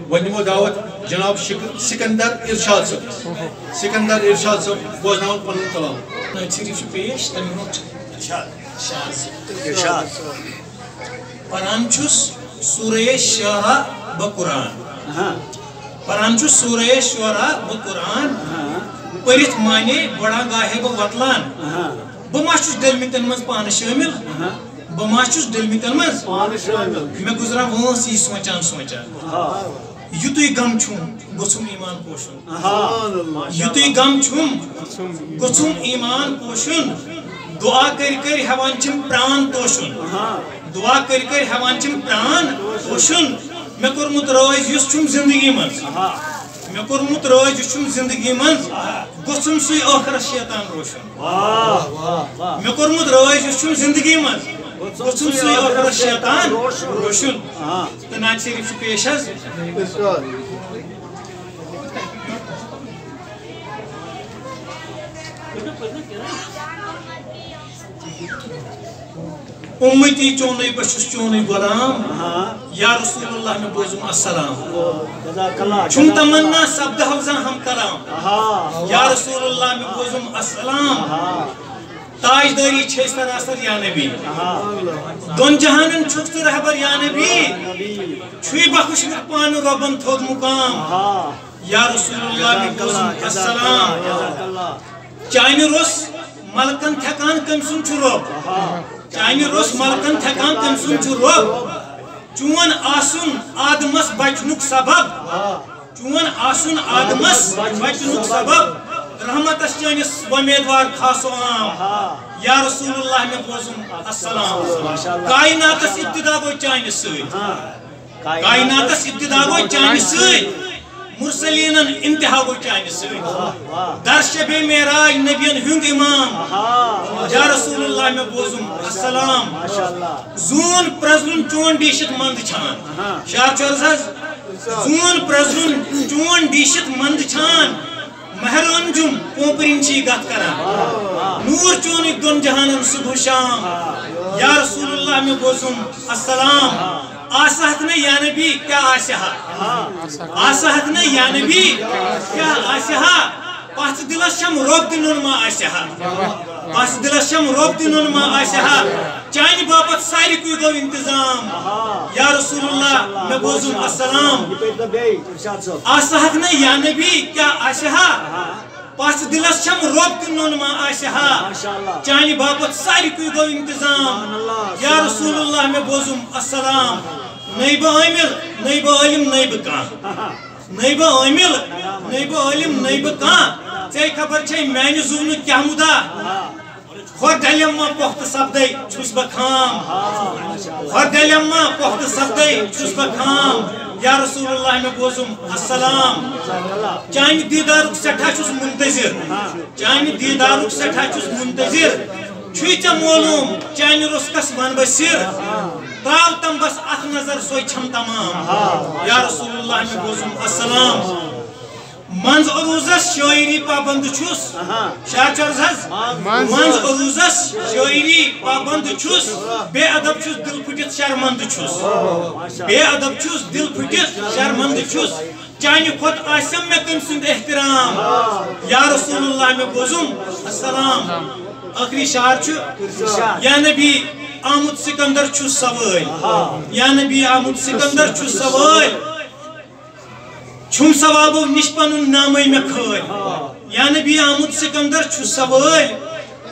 ونمو دعوت جناب سکندر ارشاد صاحب سکندر ارشاد صاحب بوزناون پنن کلام شریف پیش ارشاد پران چھس سورہ شعراء بقرآن پران چھس سورہ شعراء بقرآن پرت مانے بڑا گاہے بہ وطلان بہ ما چھس ڈلمتن مز پان شامل بہ ما چھس ڈلمتن مز پان شامل میں گزرا وانس یہ سوچان یتوی غم چھم گوچھم ایمان پوشن یتوی غم چھم گوچھم ایمان پوشن دعا کر ہیوان چھم پران توشن دعا کر ہیوان چھم پران توشن میں کورمت رٲض یُس چھم زندگی مز میں کورمت رٲض یُس چھم زندگی مز گوچھم سُے ٲخرس شیطان روشن میں کورمت رٲض یُس چھم زندگی مز گوچھم سُے ٲخرس شیطان روشن تو نعت شریف چھُ پیش حظ امتی چونی بچس چونی غلام یا رسول اللہ میں بوزم السلام چھم تمنا سبد حوزہ ہم کرام یا رسول اللہ میں بوزم السلام تاجداری چھے سراسر یا نبی دون جہانن چھکت رہبر یا نبی چھوئی بخش پان ربن تھود مقام یا رسول اللہ میں بوزم السلام چائن روس ملکن تھکان کم سن چھروب چانہ روس ملکن تھکان کم سن چھروب چون آسن آدمس بچنک سبب چون آسن آدمس بچنک سبب رحمتس چانس امیدوار خاصو عام یا رسول اللہ میں بوزم السلام کائناتس ابتدا گو چانہ سۭتۍ کائناتس ابتدا گو چانہ سۭتۍ مرسلین انتہا گو چانہ سۭتۍ در شب معراج نبین ہند امام یا رسول اللہ میں بوزم السلام زون پرزلن چون ڈیشت مند چھان شاہ چورز حض زون پرزلن چون ڈیشت مند چھان مہران جم پوپرین چی گت کران نور چونی دون جہانن صبح شام یا رسول اللہ میں بوزم السلام آسہت نے یا نبی کیا آسہا آسہت نے یا نبی کیا آسہا پاس دلس شم روب دنون ما آسہا پاس دلس شم روب دنون ما آسہا چانی بابت ساری کوئی گو انتظام یا رسول اللہ میں بوزم السلام آسہت نے یا نبی کیا آسہا پاس دلس شم روب دنون ما آسہا چانی بابت ساری کوئی گو انتظام یا رسول اللہ میں بوزم السلام نیب عامل نیب علم نیب کان نیب عامل نیب علم نیب کان ژے خبر چھے میانہ زون کیا مدا خور ڈلیم ما پخت سپدے چھس بہ خام خور ڈلیم ما پخت سپدے چھس بہ خام یا رسول اللہ میں بوزم السلام چانہ دیدارک سٹھا چھس منتظر چانہ دیدارک سٹھا چھس منتظر چھوئی ژے معلوم چانہ رسکس ون بسر تراو تم بس اخ نظر سوئی چھم تمام یا رسول اللہ میں بوزم السلام منز عروزس شاعری پابند چھس شاہ چرز حض منز عروزس شاعری پابند چھس بے ادب چھس دل پھٹت شرمند چھس بے ادب چھس دل پھٹت شرمند چھس چانہ کھت آسم میں تم سند احترام یا رسول اللہ میں بوزم السلام آخری شعر چھو یا نبی آمد سکندر چھس سوائل یا نبی آمد سکندر چھس سوائل چھم ثوابو نش پنن نامے میں کھٲلۍ یا نبی آمد سکندر چھس سوائل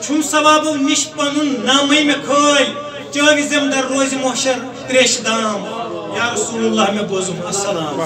چھم ثوابو نش پنن نامے میں کھٲلۍ چٲوِ زمدر روزِ محشر تریش دام یا رسول اللہ میں بوزم السلام